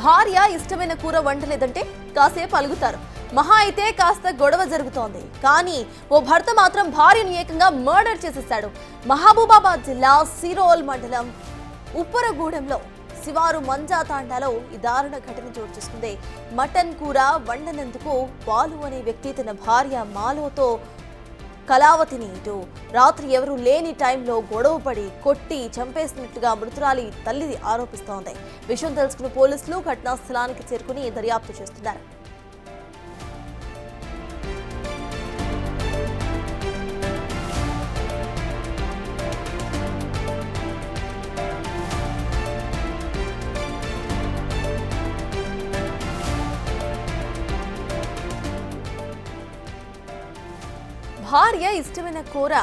భార్య ఇష్టమైన కూర వండలేదంటే కాసేపు అలుగుతారు. మహా అయితే కాస్త గొడవ జరుగుతోంది. కానీ ఓ భర్త మాత్రం భార్యను ఏకంగా మర్డర్ చేసేశాడు. మహబూబాబాద్ జిల్లా సిరోల్ మండలం ఉప్పరగూడెంలో శివారు మంజా తాండాలో ఈ దారుణ ఘటన చోటు చేసుకుంది. మటన్ కూర వండనందుకు బాలు అనే వ్యక్తి తన భార్య మాలోతో కళావతిని ఇటు రాత్రి ఎవరూ లేని టైంలో గొడవపడి కొట్టి చంపేసినట్లుగా మృతురాలి తల్లి ఆరోపిస్తోంది. విషయం తెలుసుకున్న పోలీసులు ఘటనా స్థలానికి చేరుకుని దర్యాప్తు చేస్తున్నారు. భార్య ఇష్టమైన కూర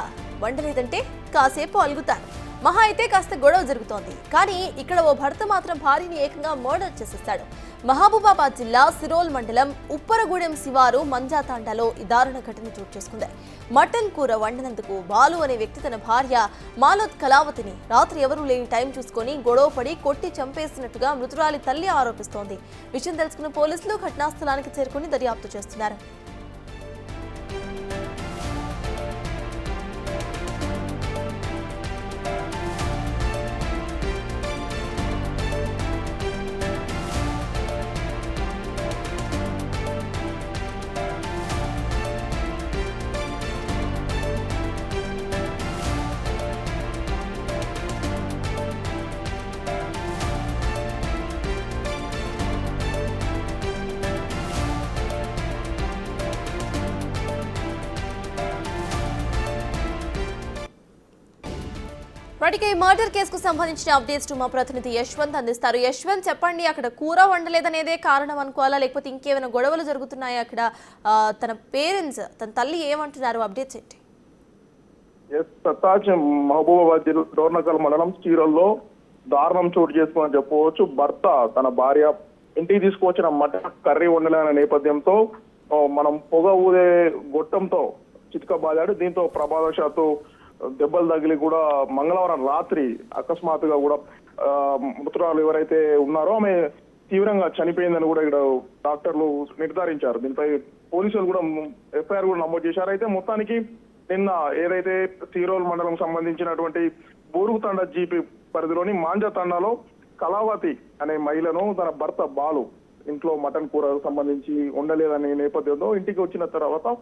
వండలేదంటే కాసేపు అలుగుతారు. మహా అయితే కాస్త గొడవ జరుగుతోంది. కానీ ఇక్కడ ఓ భర్త మాత్రం భార్యని ఏకంగా మర్డర్ చేసేస్తాడు. మహబూబాబాద్ జిల్లా సిరోల్ మండలం ఉప్పరగూడెం శివారు మంజాతాండాలో ఈ దారుణ ఘటన చోటు చేసుకుంది. మటన్ కూర వండినందుకు బాలు అనే వ్యక్తి తన భార్య మాలోత్ కళావతిని రాత్రి ఎవరూ లేని టైం చూసుకొని గొడవపడి కొట్టి చంపేసినట్టుగా మృతురాలి తల్లి ఆరోపిస్తోంది. విషయం తెలుసుకున్న పోలీసులు ఘటనా స్థలానికి చేరుకుని దర్యాప్తు చేస్తున్నారు. వాటికి మర్డర్ కేసుకు సంబంధించిన అప్డేట్స్ మా ప్రతినిధి యశ్వంత్ అందిస్తారు. యశ్వంత్, చెప్పండి, అక్కడ కూర వండలేదనేదే కారణం అనుకోవాలా, లేకపోతే ఇంకేమైనా గొడవలు జరుగుతున్నాయా? అక్కడ తన పేరెంట్స్, తన తల్లి ఏమంటున్నారు? అప్డేట్స్ ఏంటి? మహబూబాబాద్ జిల్లా డోర్నకల్ మండలం చీరల్లో దారుణం చోటు చేసుకుని చెప్పవచ్చు. భర్త తన భార్య ఇంటికి తీసుకువచ్చిన మటన్ కర్రీ వండలేని నేపథ్యంతో మనం పొగ ఊదే గొట్టంతో చితకబాదాడు. దీంతో ప్రమాదవశాత్తు దెబ్బలు తగిలి కూడా మంగళవారం రాత్రి అకస్మాత్తుగా కూడా మృతురాలు ఎవరైతే ఉన్నారో ఆమె తీవ్రంగా చనిపోయిందని కూడా ఇక్కడ డాక్టర్లు నిర్ధారించారు. దీనిపై పోలీసులు కూడా ఎఫ్ఐఆర్ కూడా నమోదు చేశారు. అయితే మొత్తానికి నిన్న ఏదైతే సిరోల్ మండలం సంబంధించినటువంటి బూరుగుతండ జీపీ పరిధిలోని మాంజా తండాలో కళావతి అనే మహిళను తన భర్త బాలు ఇంట్లో మటన్ కూర సంబంధించి ఉండలేదనే నేపథ్యంలో ఇంటికి వచ్చిన తర్వాత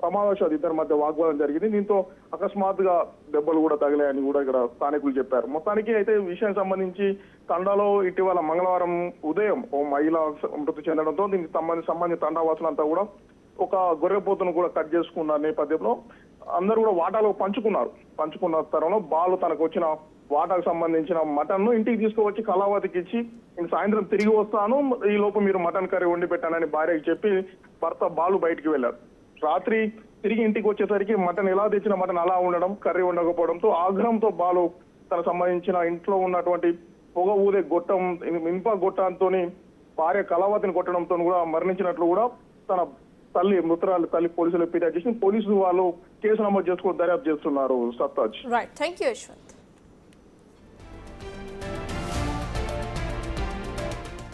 ప్రమాదవశాత్తు ఇద్దరి మధ్య వాగ్వాదం జరిగింది. దీంతో అకస్మాత్తుగా దెబ్బలు కూడా తగిలాయని కూడా ఇక్కడ స్థానికులు చెప్పారు. మొత్తానికి అయితే విషయానికి సంబంధించి తండాలో ఇటీవల మంగళవారం ఉదయం ఓ మహిళ మృతి చెందడంతో దీనికి సంబంధించి తండావాసులంతా కూడా ఒక గొర్రెపోతును కూడా కట్ చేసుకున్న నేపథ్యంలో అందరూ కూడా వాటాలు పంచుకున్న తరంలో బాలు తనకు వచ్చిన వాటాకు సంబంధించిన మటన్ ను ఇంటికి తీసుకువచ్చి కళావతికి ఇచ్చి నేను సాయంత్రం తిరిగి వస్తాను, ఈ లోపు మీరు మటన్ కర్రీ వండి పెట్టానని భార్యకి చెప్పి భర్త బాలు బయటికి వెళ్ళారు. రాత్రి తిరిగి ఇంటికి వచ్చేసరికి మటన్ ఎలా తెచ్చిన మటన్ అలా ఉండడం, కర్రీ ఉండకపోవడంతో ఆగ్రహంతో బాలు తనకు సంబంధించిన ఇంట్లో ఉన్నటువంటి పొగ ఊదే గొట్టం ఇనుప గొట్టంతో భార్య కళావతిని కొట్టడంతో కూడా మరణించినట్లు కూడా తన మృతురాలి తల్లి పోలీసులు ఫిర్యాదు చేసి పోలీసులు వాళ్ళు కేసు నమోదు చేసుకుని దర్యాప్తు చేస్తున్నారు. సత్తాజ్. Right, thank you Yashwant.